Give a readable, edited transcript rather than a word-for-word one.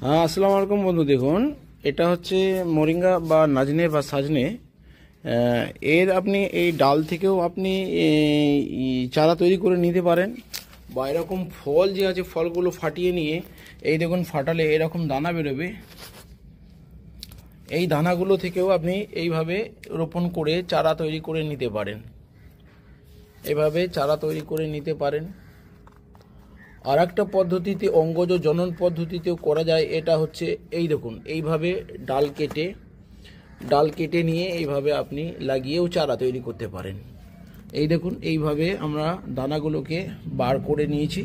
হ্যাঁ, আসসালামু আলাইকুম বন্ধু। দেখুন, এটা হচ্ছে মোরিঙ্গা বা নাজনে বা সাজনে। এর আপনি এই ডাল থেকেও আপনি চারা তৈরি করে নিতে পারেন, বা এরকম ফল যে আছে ফলগুলো ফাটিয়ে নিয়ে এই দেখুন ফাটালে এরকম দানা বেরোবে। এই দানাগুলো থেকেও আপনি এইভাবে রোপণ করে চারা তৈরি করে নিতে পারেন। এভাবে চারা তৈরি করে নিতে পারেন। আর একটা পদ্ধতিতে অঙ্গজ জনন পদ্ধতিতেও করা যায়। এটা হচ্ছে এই দেখুন, এইভাবে ডাল কেটে নিয়ে এইভাবে আপনি লাগিয়েও চারা তৈরি করতে পারেন। এই দেখুন, এইভাবে আমরা দানাগুলোকে বার করে নিয়েছি।